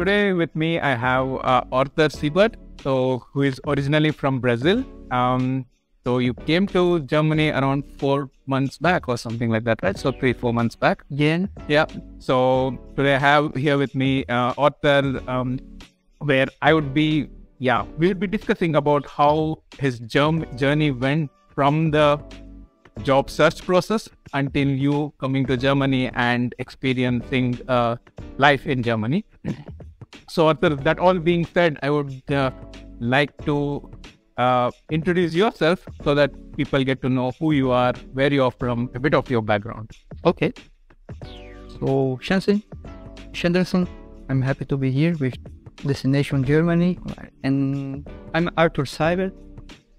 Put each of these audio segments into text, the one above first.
today with me I have Arthur Siebert, who is originally from Brazil. So you came to Germany around 4 months back or something like that, right? So 3-4 months back. Yeah. Yeah. So today I have here with me Arthur, where we'll be discussing about how his journey went from the job search process until you coming to Germany and experiencing life in Germany. So Arthur, that all being said, I would like to introduce yourself so that people get to know who you are, where you are from, a bit of your background. Okay. So, Chandrasen, I'm happy to be here with Destination Germany. And I'm Arthur Siebert.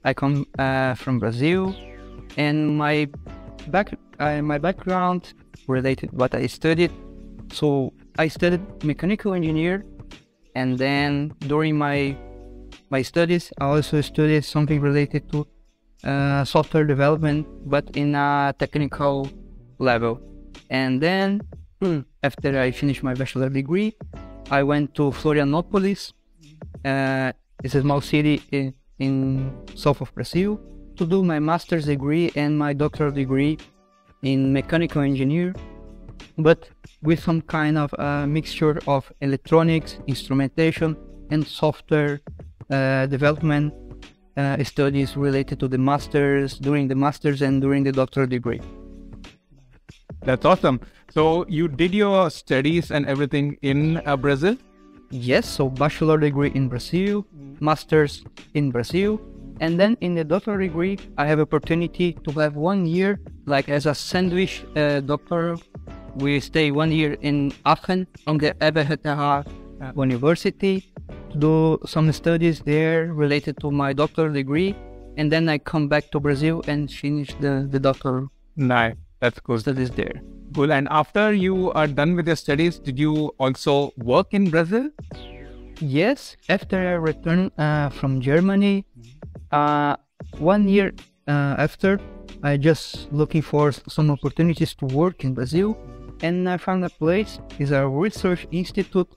I come from Brazil. And my background related what I studied. So, I studied mechanical engineer. And then during my studies, I also studied something related to software development, but in a technical level. And then, after I finished my bachelor degree, I went to Florianópolis. It's a small city in south of Brazil, to do my master's degree and my doctoral degree in mechanical engineer, but with some kind of mixture of electronics, instrumentation, and software development studies related to the masters, during the masters and during the doctoral degree. That's awesome. So you did your studies and everything in Brazil? Yes, so bachelor degree in Brazil, masters in Brazil, and then in the doctoral degree, I have opportunity to have 1 year, like as a sandwich doctor. We stay 1 year in Aachen on the ETH University, to do some studies there related to my doctoral degree, and then I come back to Brazil and finish the doctoral. Nice, that's cool. Studies there. Cool. And after you are done with your studies, did you also work in Brazil? Yes, after I returned from Germany, 1 year after, I just looking for some opportunities to work in Brazil, and I found a place. It's a research institute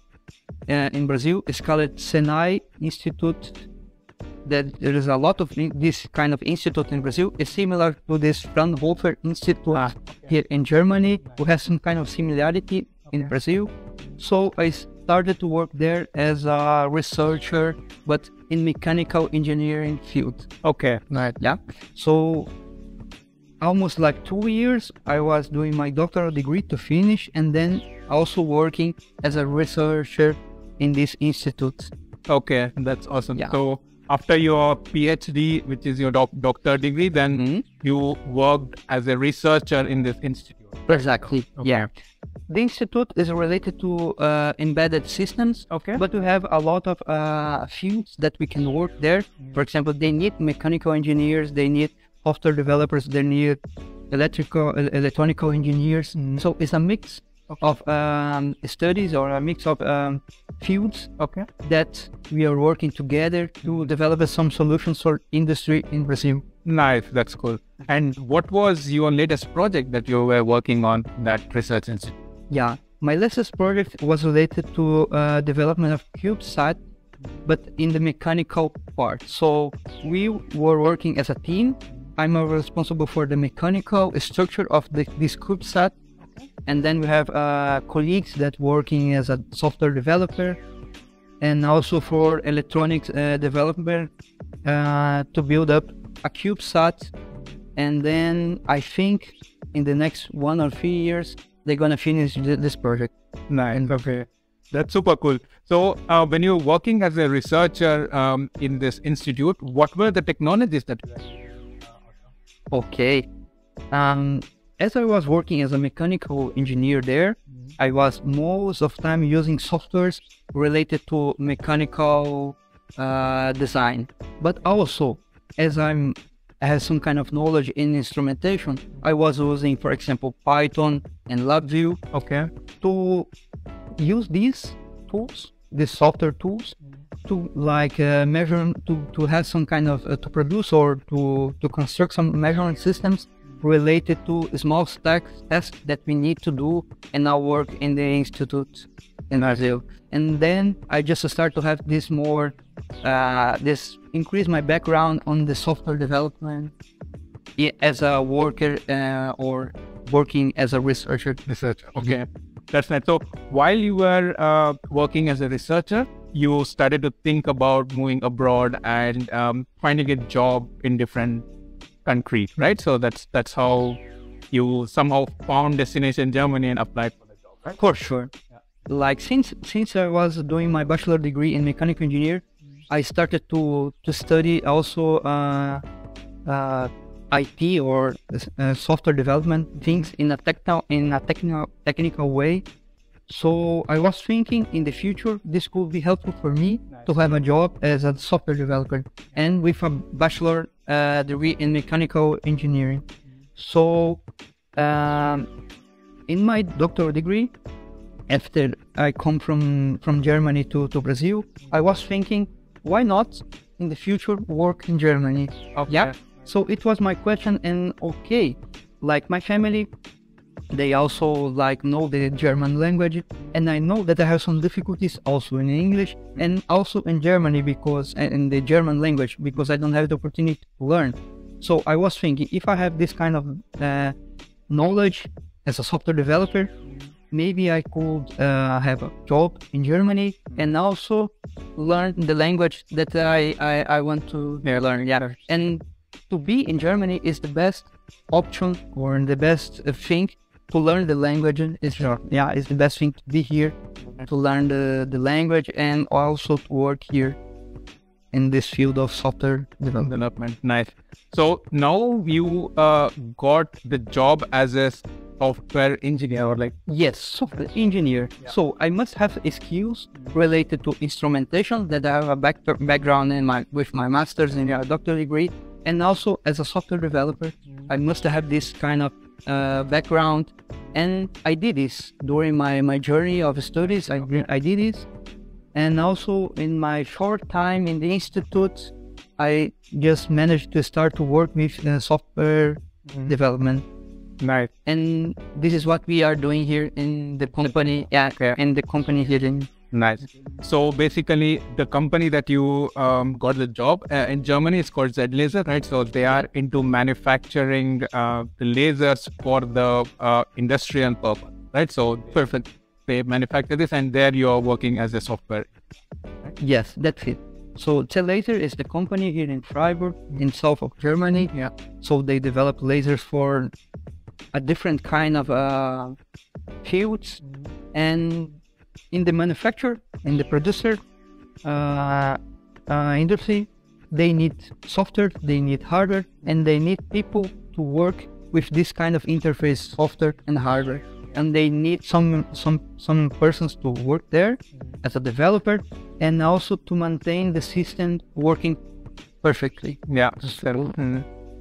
in Brazil. It's called Senai Institute. That there is a lot of this kind of institute in Brazil. It's similar to this Fraunhofer Institute here in Germany, who has some kind of similarity in Brazil. So I started to work there as a researcher, but in mechanical engineering field. Okay, right. Yeah. So almost like 2 years, I was doing my doctoral degree to finish, and then also working as a researcher in this institute. Okay, that's awesome. Yeah. So after your PhD, which is your doctor degree, then you worked as a researcher in this institute. Exactly. Okay. Yeah. The institute is related to embedded systems. Okay. But we have a lot of fields that we can work there. For example, they need mechanical engineers, they need software developers, they need electronical engineers. So it's a mix of studies, or a mix of fields that we are working together to develop some solutions for industry in Brazil. Nice, that's cool. And what was your latest project that you were working on, that research institute? Yeah, my latest project was related to development of CubeSat, but in the mechanical part. So we were working as a team. I'm responsible for the mechanical structure of this CubeSat. And then we have colleagues that working as a software developer, and also for electronics developer to build up a CubeSat. And then I think in the next 1 or 3 years, they're gonna finish this project. Nice. Okay. That's super cool. So when you're working as a researcher in this institute, what were the technologies that you had? Okay. As I was working as a mechanical engineer there, I was most of the time using softwares related to mechanical design. But also, as I have some kind of knowledge in instrumentation, I was using, for example, Python and LabVIEW to use these tools, these software tools, to like measure, to have some kind of, to produce or to construct some measurement systems related to small tests that we need to do in our work in the institute. in Brazil. And then I just start to have this more, this increase my background on the software development as a worker or working as a researcher. Researcher. Okay, that's nice. So while you were working as a researcher, you started to think about moving abroad and finding a job in different countries, right? So that's how you somehow found destination Germany and applied for the job, right? For sure. Yeah. Like since I was doing my bachelor degree in mechanical engineer, I started to study also IT or software development things in a technical way. So I was thinking in the future this could be helpful for me to have a job as a software developer and with a bachelor degree in mechanical engineering. So in my doctoral degree, after I come from Germany to Brazil, I was thinking, why not in the future work in Germany? Okay. Yeah. So it was my question, and okay, like my family, they also like know the German language, and I know that I have some difficulties also in English and also in Germany because in the German language because I don't have the opportunity to learn. So I was thinking, if I have this kind of knowledge as a software developer, maybe I could have a job in Germany and also learn the language that I want to learn. Yeah, and to be in Germany is the best option or the best thing to learn the language. Is the best thing to be here to learn the language and also to work here in this field of software development. Nice. So now you got the job as a software engineer or like? Yes, software engineer. Yeah. So I must have skills related to instrumentation that I have a background in with my master's and doctoral degree, and also as a software developer, I must have this kind of background. And I did this during my journey of studies. I did this, and also in my short time in the institute, I just managed to start to work with software development. Nice. And this is what we are doing here in the company. Yeah, in the company here in. Nice. So basically, the company that you got the job in Germany is called Z-Laser, right? So they are into manufacturing the lasers for the industrial purpose, right? So perfect. They manufacture this, and there you are working as a software. Right? Yes, that's it. So Z-Laser is the company here in Freiburg, in south of Germany. Yeah. So they develop lasers for a different kind of fields, and in the manufacturer, in the producer industry, they need software, they need hardware, and they need people to work with this kind of interface, software and hardware. And they need some persons to work there as a developer, and also to maintain the system working perfectly. Yeah.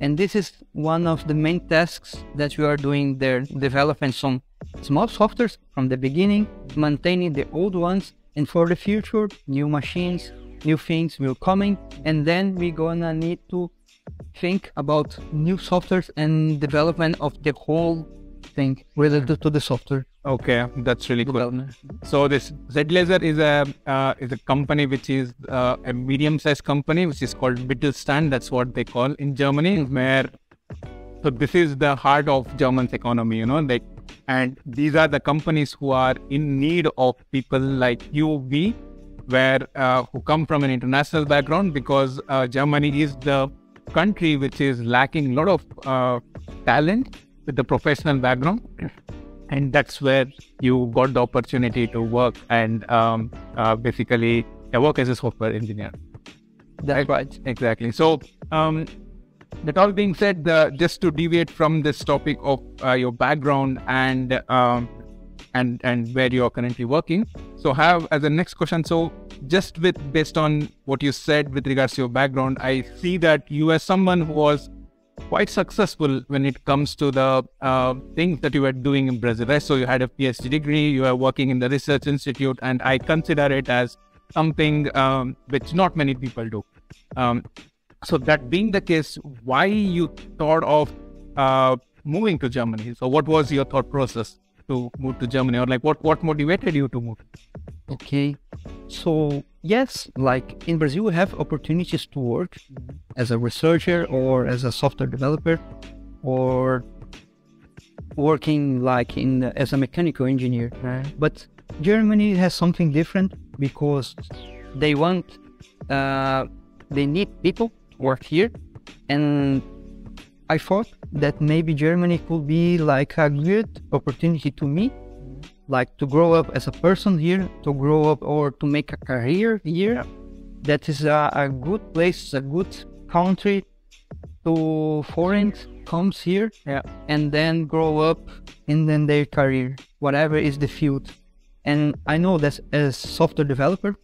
And this is one of the main tasks that we are doing there, developing some small softwares from the beginning, maintaining the old ones, and for the future, new machines, new things will coming, and then we're gonna need to think about new softwares and development of the whole thing related to the software. Okay, that's really cool. So this Z-Laser is a company which is a medium-sized company which is called Mittelstand. That's what they call in Germany. Where so this is the heart of German's economy, and these are the companies who are in need of people like you, we, who come from an international background, because Germany is the country which is lacking a lot of talent with the professional background. And that's where you got the opportunity to work and basically work as a software engineer. That's right. Exactly. So that all being said, just to deviate from this topic of your background and where you are currently working, so have as a next question. So just based on what you said with regards to your background, I see that you are someone who was quite successful when it comes to the things that you were doing in Brazil, right? So you had a PhD degree, you are working in the research institute, and I consider it as something which not many people do. So that being the case, why you thought of moving to Germany? So what was your thought process? to move to Germany, or like what motivated you to move? Okay, so yes, like in Brazil, we have opportunities to work as a researcher or as a software developer, or working like as a mechanical engineer. Right. But Germany has something different because they want, they need people to work here, and I thought that maybe Germany could be like a good opportunity to me, like to grow up as a person here, to grow up or to make a career here. Yeah. That is a good place, a good country to foreigners comes here, Yeah. and then grow up in then their career, whatever is the field. And I know that as software developer,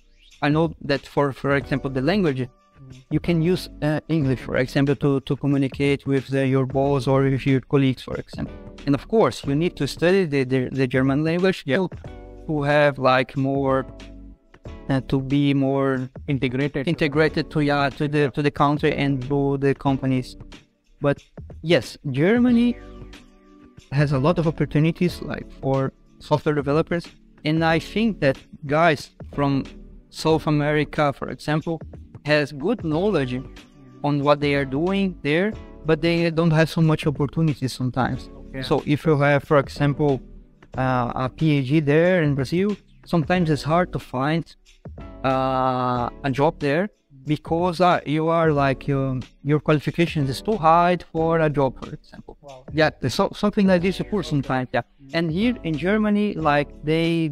I know that for example, the language, you can use English, for example, to communicate with your boss or with your colleagues, for example. And of course, you need to study the German language to have like more, to be more Integrated to the country and to the companies. But yes, Germany has a lot of opportunities like for software developers, and I think that guys from South America, for example, has good knowledge on what they are doing there, but they don't have so much opportunities sometimes. Okay. So if you have, for example, a PhD there in Brazil, sometimes it's hard to find a job there because you are like your qualifications is too high for a job, for example. Wow. Yeah, something like this occurs sometimes. Yeah, and here in Germany, like they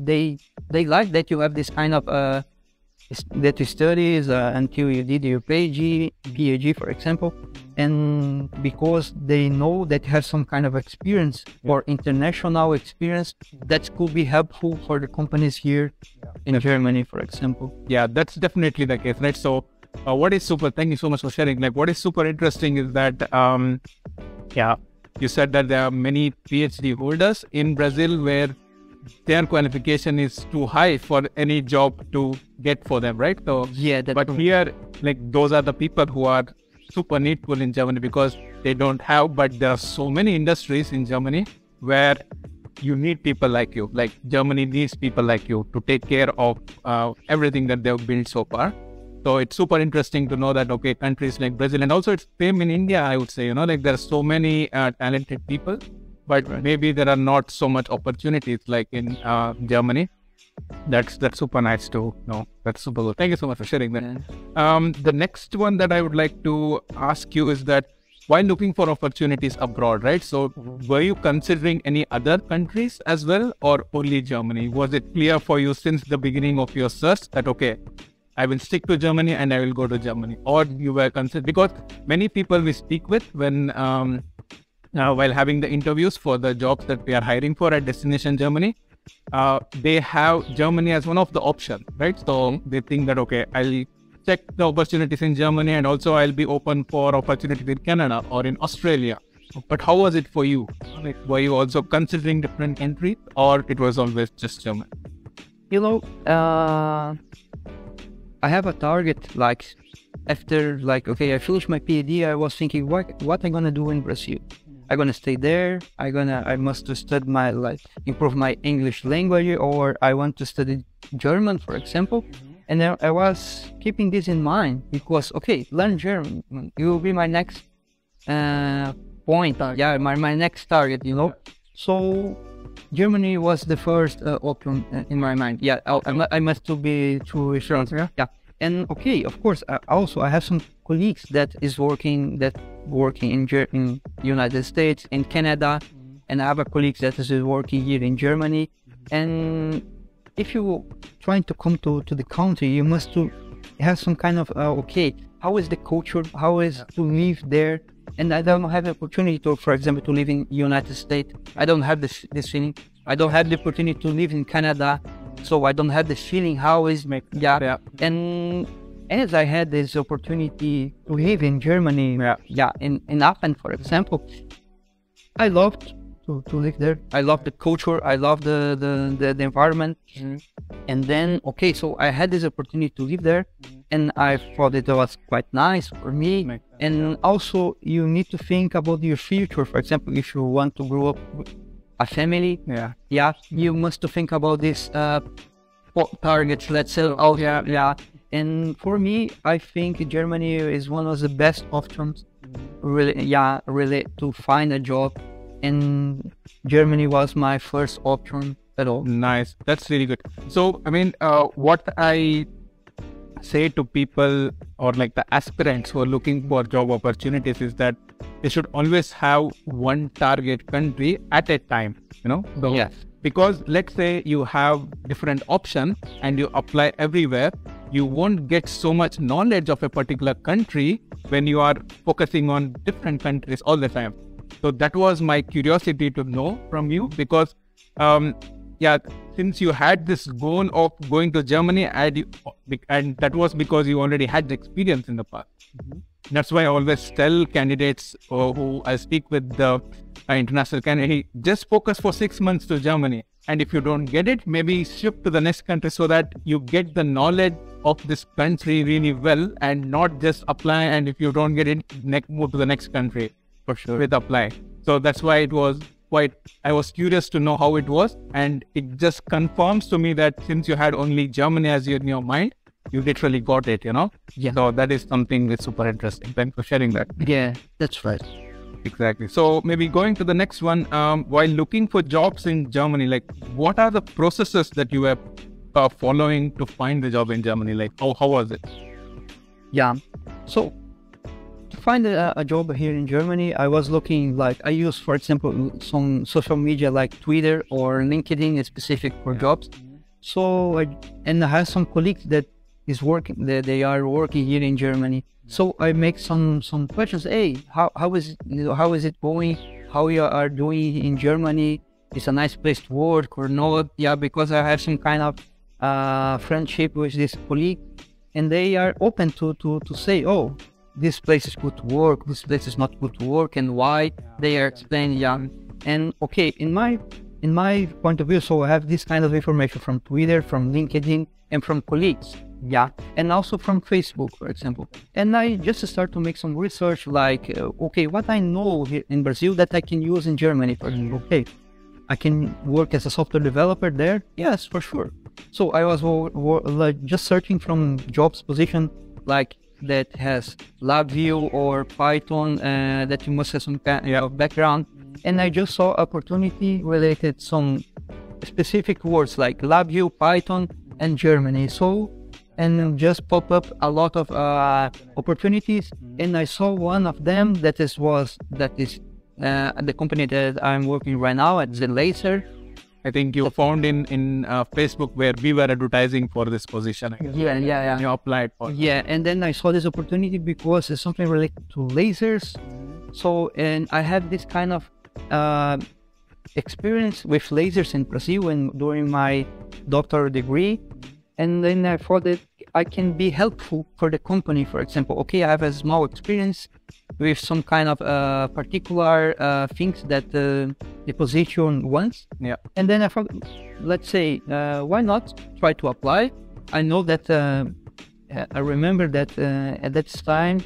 like that you have this kind of that you studies until you did your PhD, for example, and because they know that you have some kind of experience or international experience that could be helpful for the companies here in Germany, for example. Yeah, that's definitely the case, right? So what is thank you so much for sharing. Like what is super interesting is that, you said that there are many PhD holders in Brazil where their qualification is too high for any job to get for them, right? So Yeah, but here, like those are the people who are super needful in Germany because they don't have, but there are so many industries in Germany where you need people like you. Like Germany needs people like you to take care of everything that they've built so far. So it's super interesting to know that, okay, countries like Brazil, and also it's same in India, I would say, like there are so many talented people, but maybe there are not so much opportunities like in Germany. That's super nice to know. That's super good. Thank you so much for sharing that. Yeah. The next one that I would like to ask you is that while looking for opportunities abroad, right? So were you considering any other countries as well, or only Germany? Was it clear for you since the beginning of your search that, okay, I will stick to Germany and I will go to Germany? Or you were considering, because many people we speak with when while having the interviews for the jobs that we are hiring for at Destination Germany, they have Germany as one of the options, right? So they think that, okay, I'll check the opportunities in Germany and also I'll be open for opportunities in Canada or in Australia. But how was it for you? Like, were you also considering different countries, or it was always just Germany? I have a target, like after okay, I finished my PhD, I was thinking what I'm gonna do in Brazil. I'm gonna stay there. I must study improve my English language, or I want to study German, for example. And then I was keeping this in mind because, okay, learn German. It will be my next point. Yeah, my next target, So Germany was the first option in my mind. Yeah, I must to be too sure. Yeah, and okay, of course. I have some colleagues that working in United States, in Canada, and I have a colleague that is working here in Germany. And if you trying to come to the country, you must to have some kind of okay, how is the culture? How is to live there? And I don't have the opportunity to, for example, to live in United States. I don't have this feeling. I don't have the opportunity to live in Canada, so I don't have the feeling how is And as I had this opportunity to live in Germany, in Aachen, for example, I loved to live there. I love the culture. I love the environment. And then, okay, so I had this opportunity to live there, and I thought it was quite nice for me. And also, you need to think about your future. For example, if you want to grow up a family. Yeah, you must to think about this targets, let's say. Oh, yeah. And for me, I think Germany is one of the best options, really to find a job. And Germany was my first option at all. Nice. That's really good. So, I mean, what I say to people or like the aspirants who are looking for job opportunities is that they should always have one target country at a time, So, because let's say you have different options and you apply everywhere, you won't get so much knowledge of a particular country when you are focusing on different countries all the time. So that was my curiosity to know from you, because since you had this goal of going to Germany, and that was because you already had the experience in the past. That's why I always tell candidates who I speak with, the international candidate, just focus for 6 months to Germany. And if you don't get it, maybe shift to the next country so that you get the knowledge of this country really well, and not just apply. And if you don't get it, move to the next country for sure with apply. So that's why it was I was curious to know how it was. And it just confirms to me that since you had only Germany as in your mind, you literally got it, Yeah. So that is something that's super interesting. Thanks for sharing that. Yeah, that's right. Exactly. So maybe going to the next one, while looking for jobs in Germany, like what are the processes that you were following to find the job in Germany? Like how was it? Yeah. So to find a job here in Germany, I was looking, like I use, for example, some social media like Twitter or LinkedIn is specific for jobs. So I have some colleagues that they are working here in Germany. So I make some questions. Hey, how is it going? How you are doing in Germany? It's a nice place to work or not? Yeah, because I have some kind of friendship with this colleague, and they are open to say, oh, this place is good to work, this place is not good to work, and why. They are explaining. And okay, in my point of view, so I have this kind of information from Twitter, from LinkedIn, and from colleagues. And also from Facebook, for example. And I just start to make some research, like, okay, what I know here in Brazil that I can use in Germany, for example. Okay, I can work as a software developer there? Yes, for sure. So I was like just searching from jobs position like that has LabVIEW or Python, that you must have some kind of background. And I just saw opportunity related some specific words like LabVIEW, Python, and Germany. So, and just pop up a lot of opportunities. And I saw one of them that is the company that I'm working right now at the Laser. I think you found in Facebook where we were advertising for this position. I guess. Yeah. You applied for it. Yeah, and then I saw this opportunity because it's something related to lasers. So, and I had this kind of experience with lasers in Brazil and during my doctoral degree. And then I thought that I can be helpful for the company, for example. Okay, I have a small experience with some kind of particular things that the position wants. Yeah. And then I thought, let's say, why not try to apply? I know that, I remember that at that time,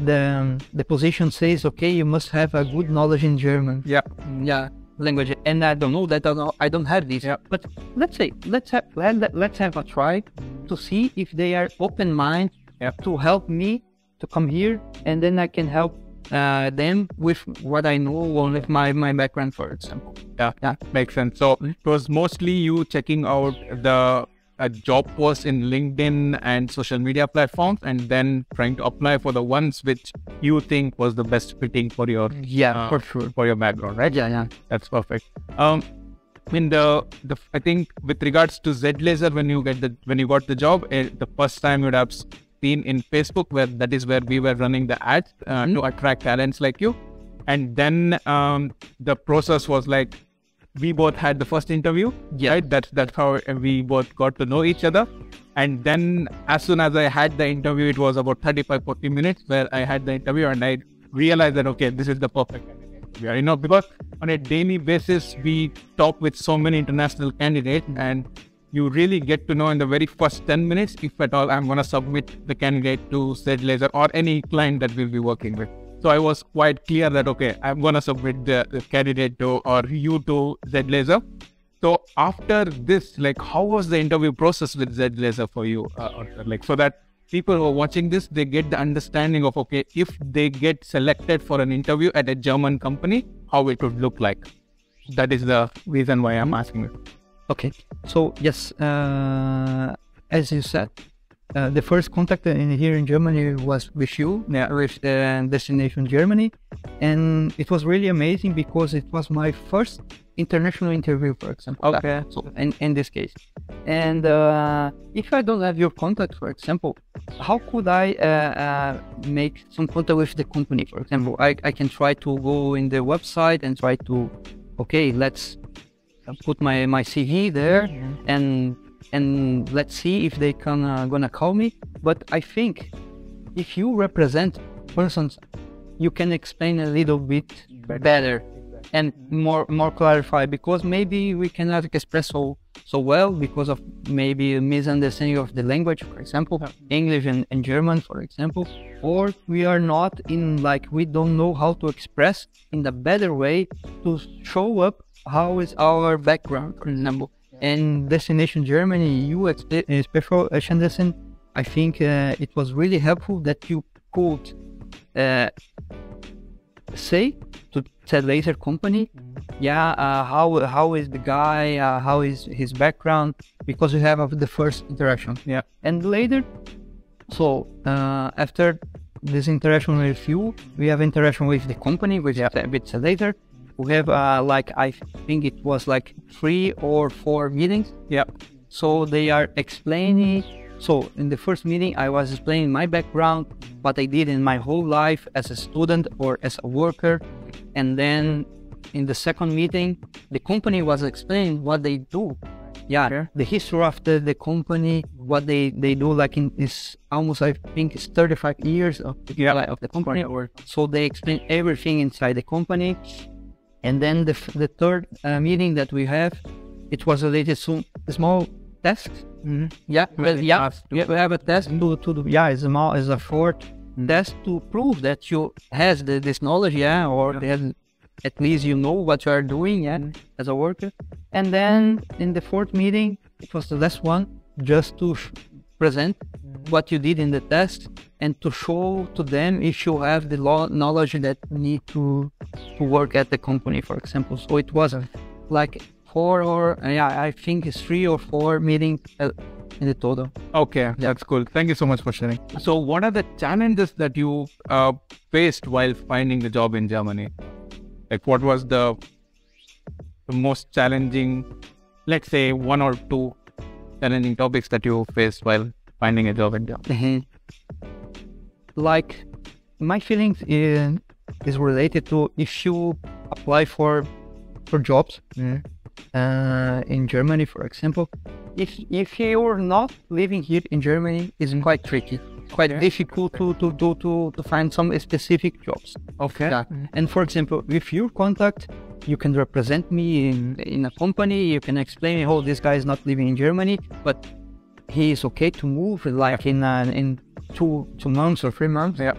the position says, okay, you must have a good knowledge in German. Yeah. Language, and I don't know that I don't have this. But let's say let's have a try to see if they are open mind to help me to come here, and then I can help them with what I know or with my background, for example. Yeah, makes sense. So it was mostly you checking out the job posts in LinkedIn and social media platforms, and then trying to apply for the ones which you think was the best fitting for your for sure, for your background, right? Yeah. That's perfect. I mean, I think with regards to Z-Laser, when you got the job, the first time you'd have seen in Facebook, that is where we were running the ads to attract talents like you, and then the process was like, we both had the first interview, right? That's how we both got to know each other. And then as soon as I had the interview, it was about 35-40 minutes where I had the interview, and I realized that, okay, this is the perfect candidate. Because on a daily basis, we talk with so many international candidates, and you really get to know in the very first 10 minutes, if at all, I'm going to submit the candidate to Z-Laser or any client that we'll be working with. So I was quite clear that, okay, I'm going to submit the candidate to, or you to Z-Laser. So after this, like, how was the interview process with Z-Laser for you? Like, so that people who are watching this, they get the understanding of, okay, if they get selected for an interview at a German company, how it would look like. That is the reason why I'm asking you. Okay, so yes, as you said, the first contact here in Germany was with you, with Destination Germany, and it was really amazing because it was my first international interview, for example. Okay. So in this case, and if I don't have your contact, for example, how could I make some contact with the company? For example, I can try to go in the website and try to, okay, let's put my CV there, and let's see if they can gonna call me. But I think if you represent persons, you can explain a little bit better and more clarify, because maybe we cannot express so well because of maybe a misunderstanding of the language, for example, English and German, for example, or we are not in, like, we don't know how to express in the better way to show up how is our background, for example. And Destination Germany, you especially Chandrasen, I think it was really helpful that you could say to Z-Laser company, how is the guy, how is his background, because you have the first interaction. Yeah. And later, so after this interaction with you, we have interaction with the company, with Z-Laser. We have like, I think it was like 3 or 4 meetings. Yeah. So they are explaining. So in the first meeting, I was explaining my background, what I did in my whole life as a student or as a worker. And then in the second meeting, the company was explaining what they do. Yeah, sure. The history of the company, what they do, like in this almost, I think it's 35 years of the company. So they explain everything inside the company. And then the third meeting that we have, it was related to small tasks. Mm-hmm. We have a test to do. Yeah, it's a short test to prove that you has this knowledge, or that at least you know what you are doing, as a worker. And then in the fourth meeting, it was the last one, just to present what you did in the test and to show to them if you have the knowledge that you need to work at the company, for example. So it was like 4 or I think it's 3 or 4 meetings in the total. Okay, that's cool. Thank you so much for sharing. So what are the challenges that you faced while finding the job in Germany? Like, what was the most challenging, let's say 1 or 2 challenging topics that you faced while finding a job in Germany? Like, my feelings is related to if you apply for jobs in Germany, for example. If you're not living here in Germany, it's quite tricky, quite difficult to find some specific jobs. Okay. Yeah. And for example, with your contact, you can represent me in a company. You can explain, oh, this guy is not living in Germany, but he is okay to move, like in 2 months or 3 months. Yeah.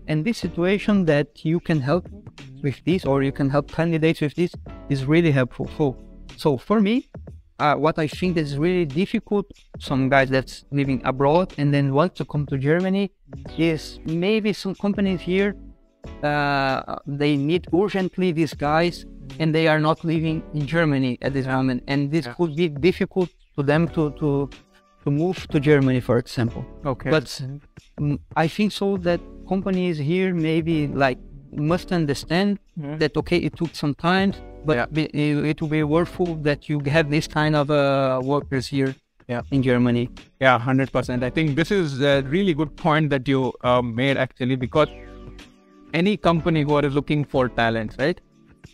And this situation that you can help with this, or you can help candidates with this, is really helpful. So for me, what I think is really difficult, some guys that's living abroad and then want to come to Germany, is maybe some companies here, they need urgently these guys, and they are not living in Germany at this moment, and this could be difficult to them to move to Germany, for example. Okay. But I think so that companies here maybe like must understand that, okay, it took some time, but it will be worthful that you have this kind of workers here in Germany. Yeah, 100%. I think this is a really good point that you made, actually, because any company who are looking for talent, right?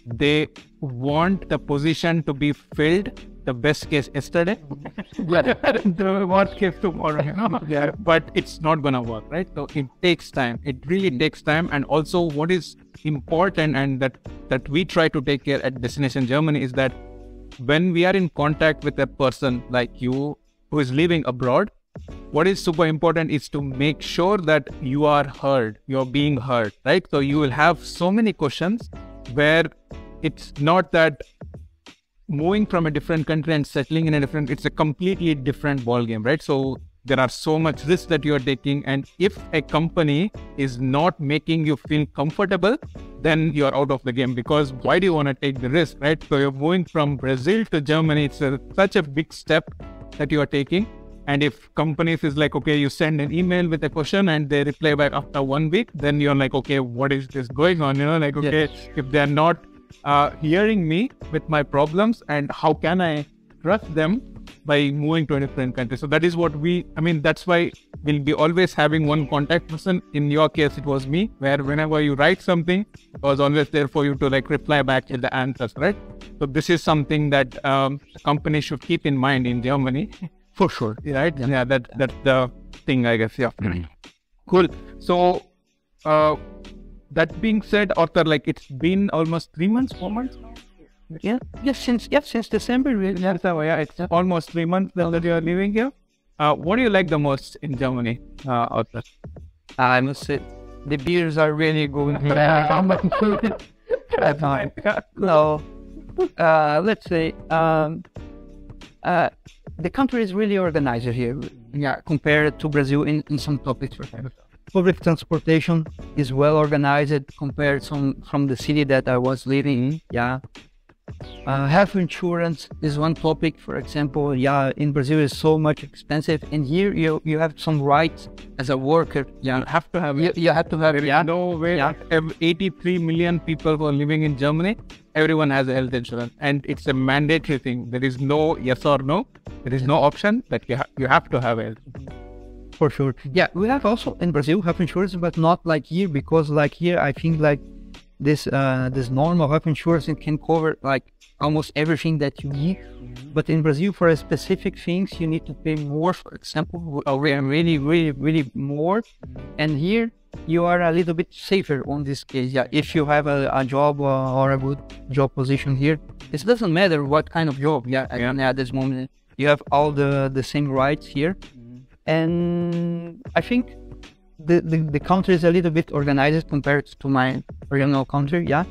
They want the position to be filled, the best case yesterday, the worst case tomorrow, but it's not gonna work, right? So it takes time. It really takes time. And also what is important, and that we try to take care at Destination Germany, is that when we are in contact with a person like you who is living abroad, what is super important is to make sure that you are heard, you're being heard, right? So you will have so many questions where it's not that moving from a different country and settling in a different, it's a completely different ballgame, right? So there are so much risk that you're taking. And if a company is not making you feel comfortable, then you're out of the game, because why do you want to take the risk, right? So you're moving from Brazil to Germany. It's such a big step that you are taking. And if companies is like, okay, you send an email with a question and they reply back after 1 week, then you're like, okay, what is this going on? You know, like, okay, if they're not hearing me with my problems, and how can I trust them by moving to a different country? So that is what that's why we'll be always having one contact person. In your case, it was me, where whenever you write something, I was always there for you to like reply back with the answers, right? So this is something that companies should keep in mind in Germany. For sure, right? Yeah, that's the thing, I guess. Yeah. Cool. So, that being said, Arthur, like it's been almost 3 months, 4 months. Since December. Really. Yeah, so it's almost 3 months now that you are living here. What do you like the most in Germany, Arthur? I must say, the beers are really good. No, let's say, the country is really organized here. Yeah, compared to Brazil in some topics. For example, public transportation is well organized compared from the city that I was living in. Yeah. Health insurance is one topic, for example. Yeah, in Brazil is so much expensive, and here you have some rights as a worker. Yeah, you have to have it. You have to have it. Yeah. No way. Yeah. 83 million people who are living in Germany, everyone has a health insurance, and it's a mandatory thing. There is no yes or no. There is no option that you have to have health. For sure. Yeah, we have also in Brazil health insurance, but not like here, because like here I think like this normal health insurance, it can cover like almost everything that you need. But in Brazil, for specific things, you need to pay more, for example, really more. And here you are a little bit safer on this case. Yeah, if you have a job or a good job position here, it doesn't matter what kind of job. Yeah, at this moment you have all the same rights here. And I think the country is a little bit organized compared to my original country. Yeah,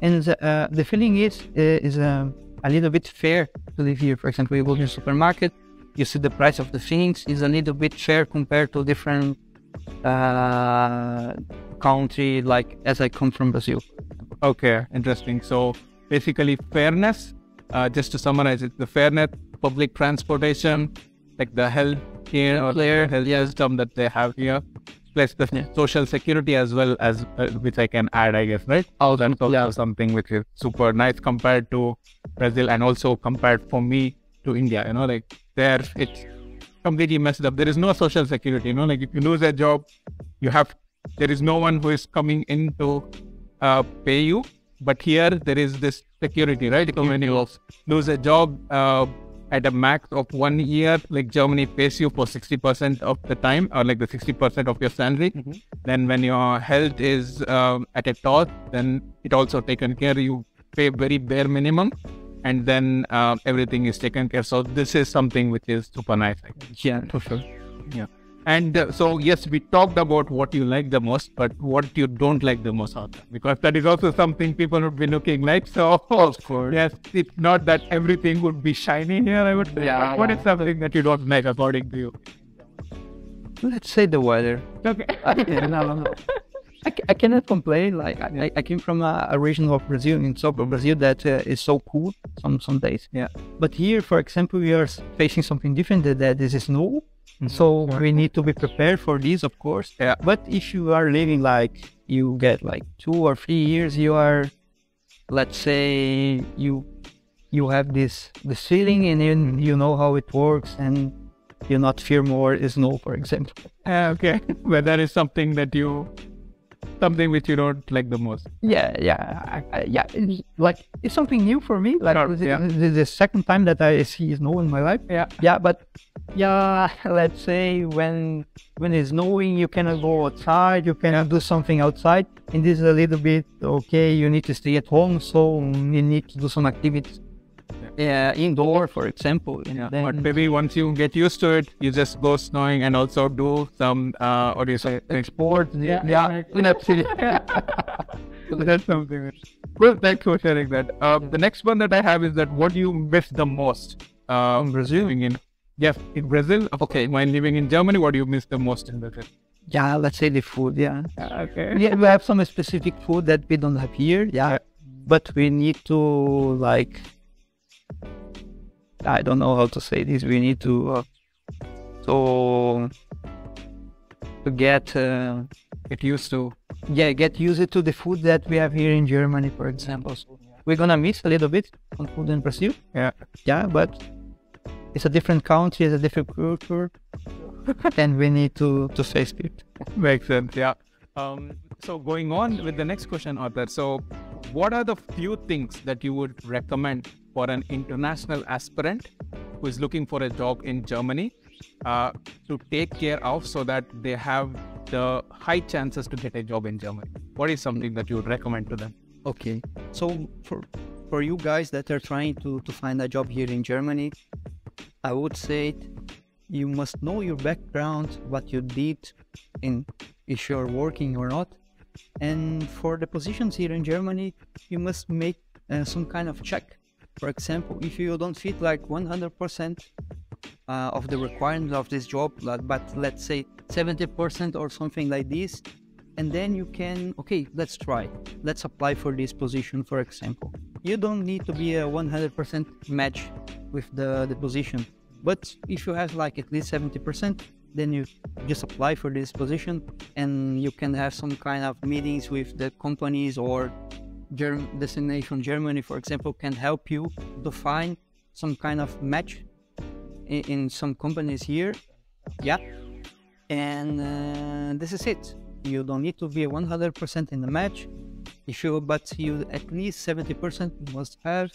and the feeling is a little bit fair to live here. For example, you go to the supermarket, you see the price of the things is a little bit fair compared to different country, like as I come from Brazil. Okay, interesting. So basically fairness, just to summarize it, the fairness, public transportation, like the health care or health system that they have here, plus the social security as well, as which I can add, I guess, right? That's also something which is super nice compared to Brazil, and also compared for me to India. You know, like there it's completely messed up. There is no social security. You know, like if you lose a job, there is no one who is coming in to pay you. But here there is this security, right? So when you lose a job at a max of 1 year, like Germany pays you for 60% of the time, or like the 60% of your salary. Then when your health is at a top, then it also taken care. You pay very bare minimum, and then everything is taken care. So this is something which is super nice. Yeah, for sure. Yeah. And so yes, we talked about what you like the most, but what you don't like the most, Arthur, because that is also something people would be looking like. So of course, yes, it's not that everything would be shiny here, I would say. Yeah, what is something that you don't like according to you? Let's say the weather. Okay. No. I cannot complain. Like I came from a region of Brazil, in south of Brazil, that is so cool some days. Yeah. But here, for example, we are facing something different. That this is snow. So we need to be prepared for this, of course. Yeah. But if you are living like you get like 2 or 3 years, you are, let's say, you have this feeling, and then you know how it works, and you not fear more snow, for example. Okay. But that is something which you don't like the most. Yeah. It's something new for me. Like the second time that I see snow in my life. But let's say when it's snowing, you cannot go outside. You cannot do something outside, and this is a little bit okay. You need to stay at home, so you need to do some activities indoor, for example. And Yeah, then, but maybe once you get used to it, you just go snowing and also do some, what do you say? sport. Yeah. That's something. Well, thanks for sharing that. The next one that I have is that what do you miss the most From Brazil? living in? Yes, in Brazil. Okay, when living in Germany, what do you miss the most in Brazil? Yeah, let's say the food. Yeah. Okay. Yeah, we have some specific food that we don't have here. Yeah. But we need to, like, I don't know how to say this. We need to get Get used to. get used to the food that we have here in Germany, for example. So we're gonna miss a little bit on food in Brazil. Yeah. Yeah, but it's a different country, it's a different culture, and we need to face it. Makes sense, yeah. So going on with the next question, Arthur. So what are the few things that you would recommend for an international aspirant who is looking for a job in Germany to take care of so that they have the high chances to get a job in Germany? What is something that you would recommend to them? Okay, so for you guys that are trying to find a job here in Germany, I would say you must know your background, what you did, in if you're working or not. And for the positions here in Germany, you must make some kind of check. For example, if you don't fit like 100% of the requirements of this job, but let's say 70% or something like this, and then you can, okay, let's try. Let's apply for this position, for example. You don't need to be a 100% match with the position. But if you have like at least 70%, then you just apply for this position, and you can have some kind of meetings with the companies, or Destination Germany, for example, can help you to find some kind of match in some companies here. Yeah. And this is it. You don't need to be 100% in the match. But you at least 70% must have,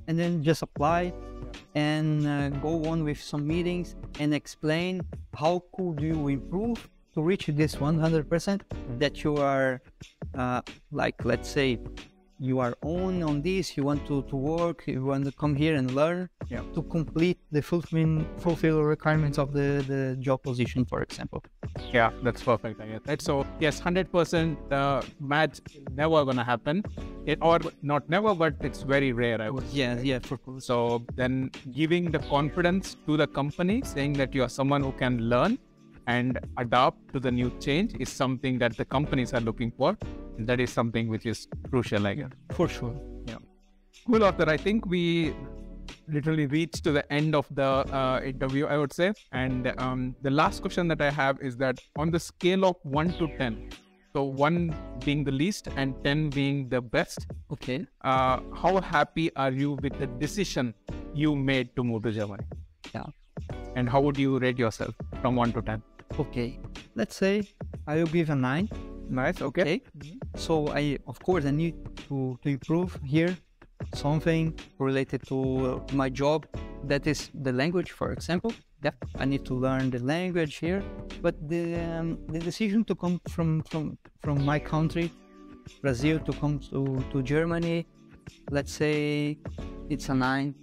and then just apply and go on with some meetings and explain how could you improve to reach this 100% that you are like, let's say you are on this, you want to work, you want to come here and learn to complete the fulfill requirements of the job position, for example. Yeah, that's perfect. I guess. Right? So yes, 100% match never gonna happen. Or not never, but it's very rare, I would say. Yeah, for course. So then giving the confidence to the company, saying that you are someone who can learn and adapt to the new change is something that the companies are looking for. And that is something which is crucial, I guess. For sure. Yeah. Cool, Arthur. I think we literally reached to the end of the interview, I would say. And the last question that I have is that on the scale of 1 to 10, so 1 being the least and 10 being the best. Okay. How happy are you with the decision you made to move to Germany? Yeah. And how would you rate yourself from 1 to 10? Okay. Let's say I will give a 9. Nice. Okay. So of course I need to improve here something related to my job, that is the language, for example. Yeah, I need to learn the language here. But the decision to come from my country, Brazil, to come to Germany, let's say it's a 9.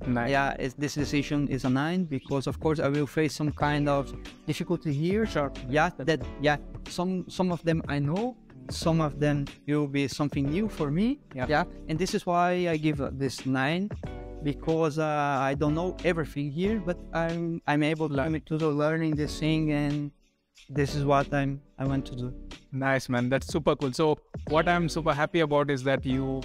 Nice. Yeah, this decision is a 9 because of course I will face some kind of difficulty here. Sure. Yeah, some of them I know, some of them will be something new for me. Yeah, and this is why I give this 9, because I don't know everything here, but I'm able to learning this thing, and this is what I want to do. Nice, man. That's super cool. So what I'm super happy about is that you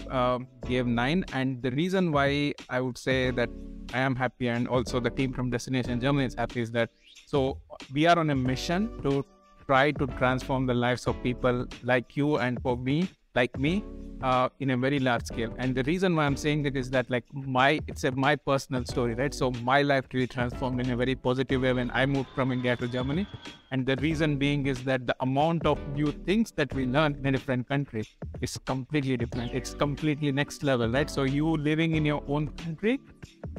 gave 9, and the reason why I would say that I am happy, and also the team from Destination Germany is happy, is that so we are on a mission to try to transform the lives of people like you and for me, like me, in a very large scale. And the reason why I'm saying that is that like it's my personal story, right? So my life really transformed in a very positive way when I moved from India to Germany. And the reason being is that the amount of new things that we learn in a different country is completely different. It's completely next level, right? So you living in your own country,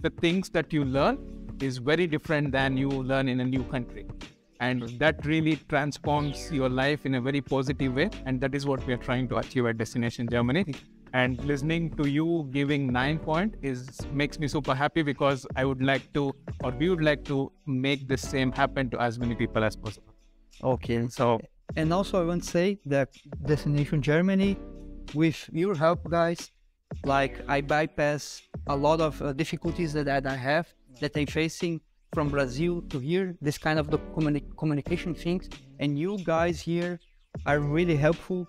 the things that you learn is very different than you learn in a new country. And that really transforms your life in a very positive way. And that is what we are trying to achieve at Destination Germany. And listening to you giving 9 point makes me super happy, because I would like to, or we would like to make the same happen to as many people as possible. Okay. So, and also I want to say that Destination Germany, with your help, guys, like I bypass a lot of difficulties that I have, that I'm facing from Brazil to here, this kind of the communication things. And you guys here are really helpful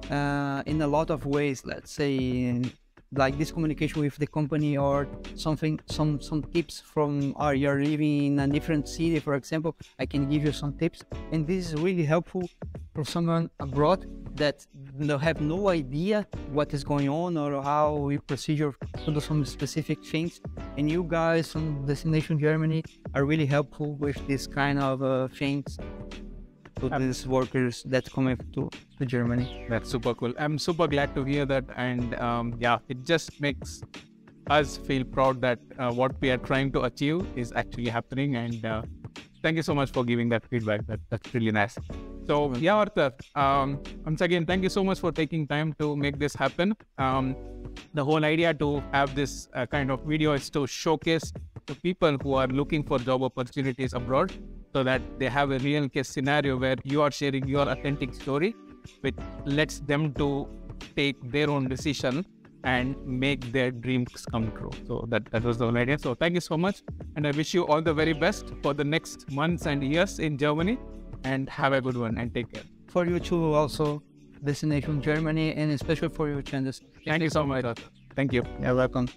in a lot of ways. Let's say like this communication with the company, or something, some tips from, or you're living in a different city, for example, I can give you some tips, and this is really helpful for someone abroad that have no idea what is going on or how we procedure to do some specific things. And you guys from Destination Germany are really helpful with this kind of things to these workers that come to Germany. That's super cool. I'm super glad to hear that. And yeah, it just makes us feel proud that what we are trying to achieve is actually happening. And thank you so much for giving that feedback. That's really nice. So yeah, Arthur, once again, thank you so much for taking time to make this happen. The whole idea to have this kind of video is to showcase to people who are looking for job opportunities abroad, so that they have a real case scenario where you are sharing your authentic story, which lets them to take their own decision and make their dreams come true. So that was the whole idea. So thank you so much. And I wish you all the very best for the next months and years in Germany, and have a good one and take care. For you too, also, Destination Germany, and especially for you, Chandrasen. Thank you so much, Arthur. Thank you. You're welcome.